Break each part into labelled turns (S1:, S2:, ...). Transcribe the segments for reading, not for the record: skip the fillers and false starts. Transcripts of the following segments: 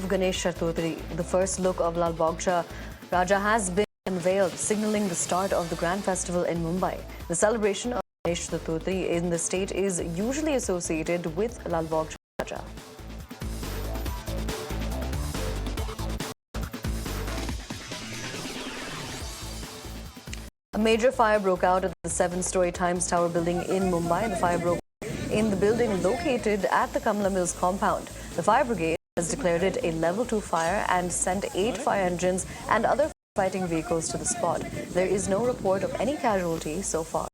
S1: of Ganesh Chaturthi, the first look of Lalbaug Raja has been unveiled, signaling the start of the grand festival in Mumbai. The celebration of Ganesh Chaturthi in the state is usually associated with Lalbaug Raja. A major fire broke out at the 7-story Times Tower building in Mumbai. The fire broke in the building located at the Kamala Mills compound. The fire brigade has declared it a level 2 fire and sent 8 fire engines and other fighting vehicles to the spot. There is no report of any casualty so far.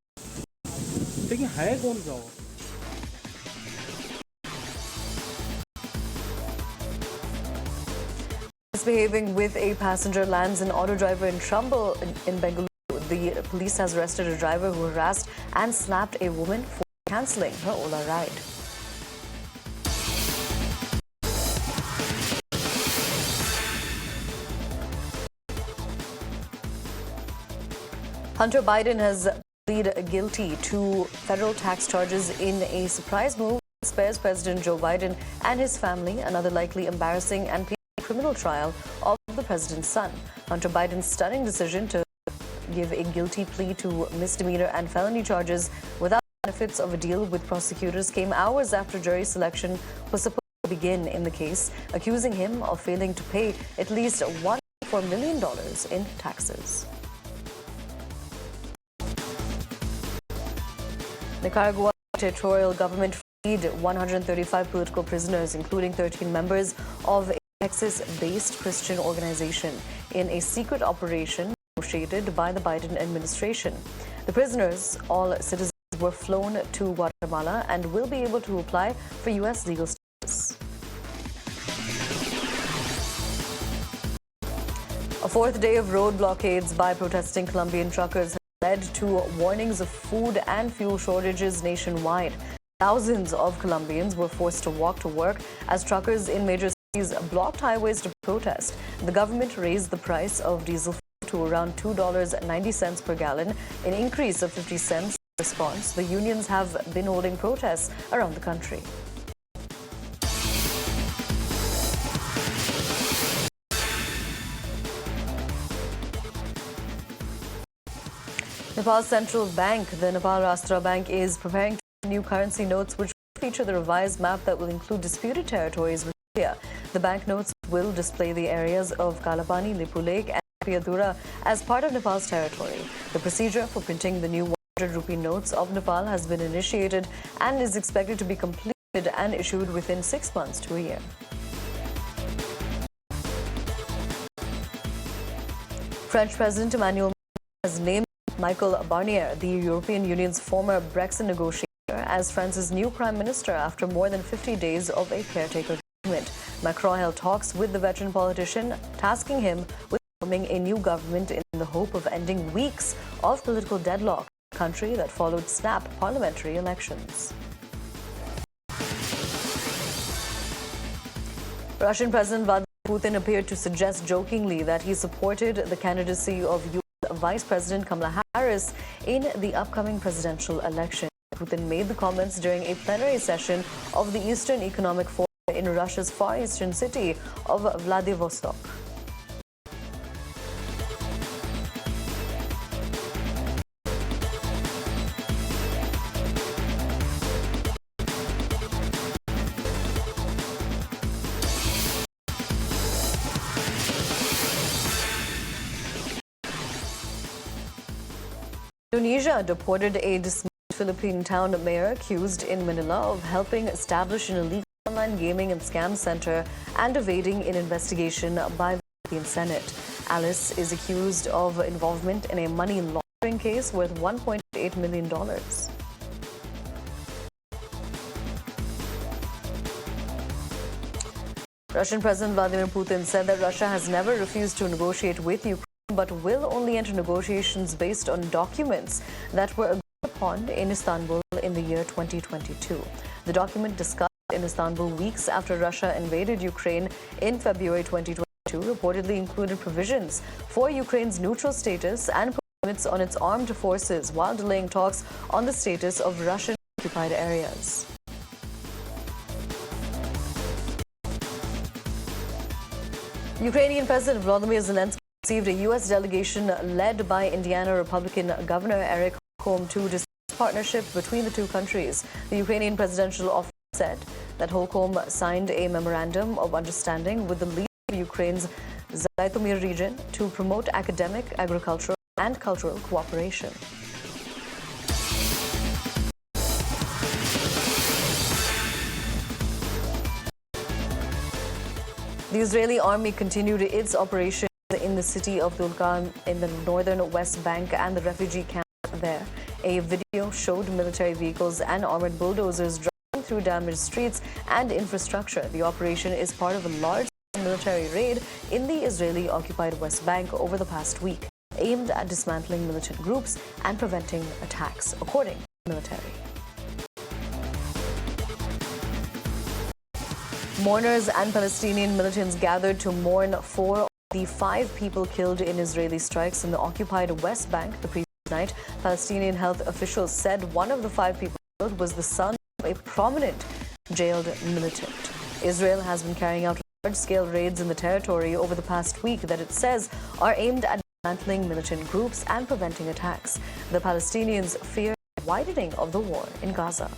S1: Misbehaving with a passenger lands an auto driver in trouble in Bengaluru. The police has arrested a driver who harassed and slapped a woman for cancelling her Ola ride. Hunter Biden has pleaded guilty to federal tax charges in a surprise move that spares President Joe Biden and his family another likely embarrassing and painful criminal trial of the president's son. Hunter Biden's stunning decision to give a guilty plea to misdemeanor and felony charges without benefits of a deal with prosecutors came hours after jury selection was supposed to begin in the case, accusing him of failing to pay at least $1.4 million in taxes. Nicaragua territorial government freed 135 political prisoners, including 13 members of a Texas-based Christian organization, in a secret operation negotiated by the Biden administration. The prisoners, all citizens, were flown to Guatemala and will be able to apply for U.S. legal status. A fourth day of road blockades by protesting Colombian truckers has led to warnings of food and fuel shortages nationwide. Thousands of Colombians were forced to walk to work as truckers in major cities blocked highways to protest. The government raised the price of diesel to around $2.90 per gallon, an increase of 50 cents. In response, the unions have been holding protests around the country. Nepal's central bank, the Nepal Rastra Bank, is preparing new currency notes which will feature the revised map that will include disputed territories with India. The bank notes will display the areas of Kalapani, Lipu Lake and Piadura as part of Nepal's territory. The procedure for printing the new 100 rupee notes of Nepal has been initiated and is expected to be completed and issued within 6 months to a year. French President Emmanuel Macron has named Michel Barnier, the European Union's former Brexit negotiator, as France's new prime minister after more than 50 days of a caretaker government. Macron held talks with the veteran politician, tasking him with forming a new government in the hope of ending weeks of political deadlock in a country that followed snap parliamentary elections. Russian President Vladimir Putin appeared to suggest jokingly that he supported the candidacy of U.S. Vice President Kamala Harris in the upcoming presidential election. Putin made the comments during a plenary session of the Eastern Economic Forum in Russia's far eastern city of Vladivostok. Indonesia deported a dismissed Philippine town mayor accused in Manila of helping establish an illegal online gaming and scam center and evading an investigation by the Philippine Senate. Alice is accused of involvement in a money laundering case worth $1.8 million. Russian President Vladimir Putin said that Russia has never refused to negotiate with Ukraine, but will only enter negotiations based on documents that were agreed upon in Istanbul in the year 2022. The document discussed in Istanbul weeks after Russia invaded Ukraine in February 2022 reportedly included provisions for Ukraine's neutral status and limits on its armed forces while delaying talks on the status of Russian-occupied areas. Ukrainian President Volodymyr Zelensky received a U.S. delegation led by Indiana Republican Governor Eric Holcomb to discuss partnership between the two countries. The Ukrainian presidential office said that Holcomb signed a memorandum of understanding with the leader of Ukraine's Zhytomyr region to promote academic, agricultural, and cultural cooperation. The Israeli army continued its operations in the city of Tulkarm in the northern West Bank and the refugee camp there. A video showed military vehicles and armored bulldozers driving through damaged streets and infrastructure. The operation is part of a large military raid in the Israeli-occupied West Bank over the past week, aimed at dismantling militant groups and preventing attacks, according to the military. Mourners and Palestinian militants gathered to mourn 4 of the 5 people killed in Israeli strikes in the occupied West Bank the previous night. Palestinian health officials said one of the 5 people killed was the son of a prominent jailed militant. Israel has been carrying out large-scale raids in the territory over the past week that it says are aimed at dismantling militant groups and preventing attacks. The Palestinians fear a widening of the war in Gaza.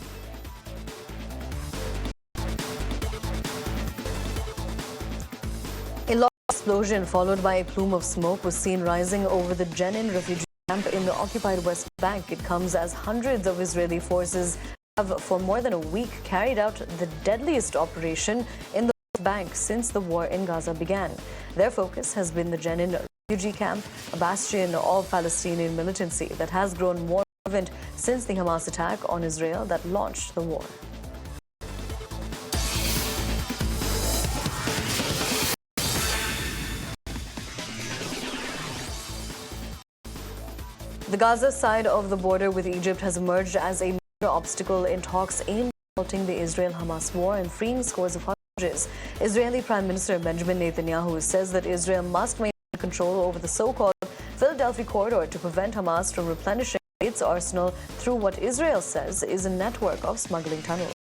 S1: A large explosion followed by a plume of smoke was seen rising over the Jenin refugee camp in the occupied West Bank. It comes as hundreds of Israeli forces have for more than a week carried out the deadliest operation in the West Bank since the war in Gaza began. Their focus has been the Jenin refugee camp, a bastion of Palestinian militancy that has grown more violent since the Hamas attack on Israel that launched the war. The Gaza side of the border with Egypt has emerged as a major obstacle in talks aimed at halting the Israel-Hamas war and freeing scores of hostages. Israeli Prime Minister Benjamin Netanyahu says that Israel must maintain control over the so-called Philadelphia corridor to prevent Hamas from replenishing its arsenal through what Israel says is a network of smuggling tunnels.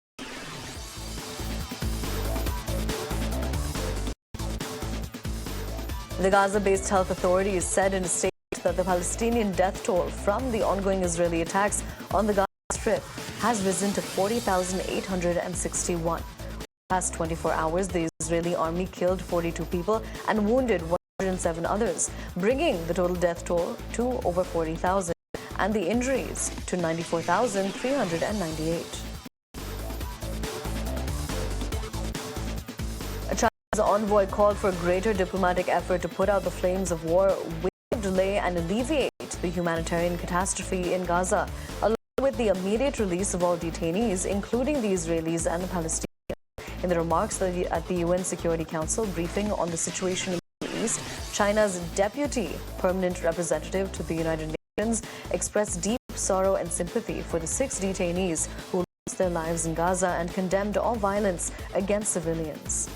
S1: The Gaza-based health authorities said in a statement that the Palestinian death toll from the ongoing Israeli attacks on the Gaza Strip has risen to 40,861. In the past 24 hours, the Israeli army killed 42 people and wounded 107 others, bringing the total death toll to over 40,000 and the injuries to 94,398. China's envoy called for a greater diplomatic effort to put out the flames of war, delay and alleviate the humanitarian catastrophe in Gaza, along with the immediate release of all detainees, including the Israelis and the Palestinians. In the remarks at the UN Security Council briefing on the situation in the Middle East, China's deputy permanent representative to the United Nations expressed deep sorrow and sympathy for the 6 detainees who lost their lives in Gaza and condemned all violence against civilians.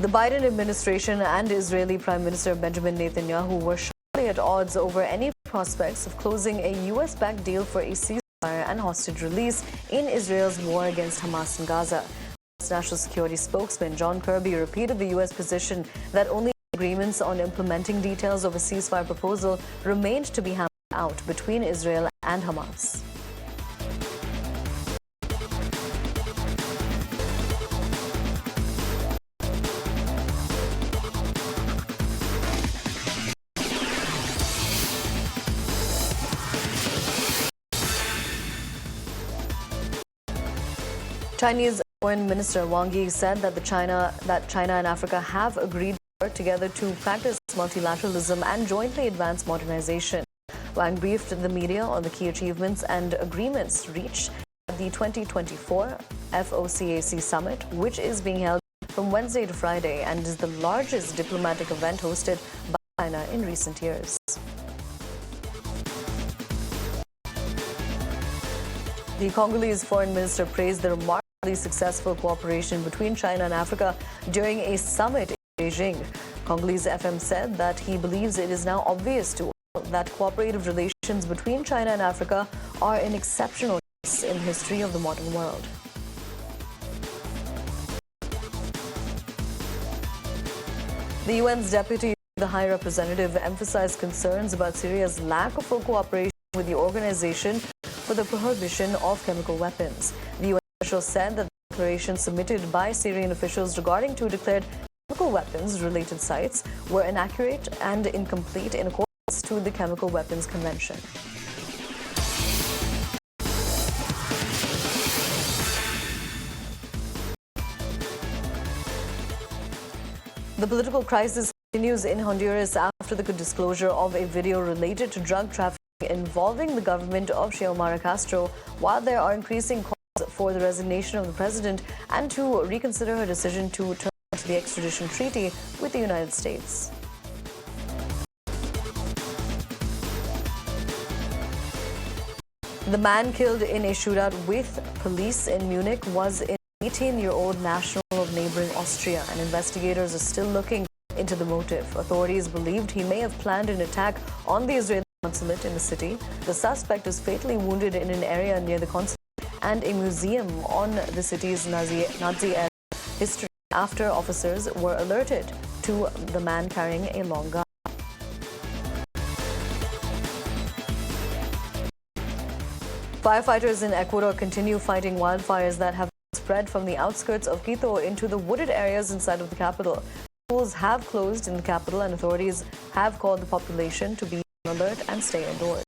S1: The Biden administration and Israeli Prime Minister Benjamin Netanyahu were sharply at odds over any prospects of closing a U.S.-backed deal for a ceasefire and hostage release in Israel's war against Hamas in Gaza. National Security spokesman John Kirby repeated the U.S. position that only agreements on implementing details of a ceasefire proposal remained to be hammered out between Israel and Hamas. Chinese Foreign Minister Wang Yi said that China and Africa have agreed to work together to practice multilateralism and jointly advance modernization. Wang briefed the media on the key achievements and agreements reached at the 2024 FOCAC summit, which is being held from Wednesday to Friday and is the largest diplomatic event hosted by China in recent years. The Congolese foreign minister praised the remarkably successful cooperation between China and Africa during a summit in Beijing. Congolese FM said that he believes it is now obvious to all that cooperative relations between China and Africa are an exceptional case in the history of the modern world. The UN's deputy, the High Representative, emphasized concerns about Syria's lack of full cooperation with the Organization for the Prohibition of Chemical Weapons. The UN official said that the declaration submitted by Syrian officials regarding two declared chemical weapons-related sites were inaccurate and incomplete in accordance to the Chemical Weapons Convention. The political crisis continues in Honduras after the disclosure of a video related to drug trafficking involving the government of Xiomara Castro, while there are increasing calls for the resignation of the president and to reconsider her decision to turn to the extradition treaty with the United States. The man killed in a shootout with police in Munich was an 18-year-old national of neighboring Austria, and investigators are still looking into the motive. Authorities believed he may have planned an attack on the Israeli consulate in the city. The suspect was fatally wounded in an area near the consulate and a museum on the city's Nazi-era history after officers were alerted to the man carrying a long gun. Firefighters in Ecuador continue fighting wildfires that have spread from the outskirts of Quito into the wooded areas inside of the capital. Schools have closed in the capital, and authorities have called the population to be on alert and stay indoors.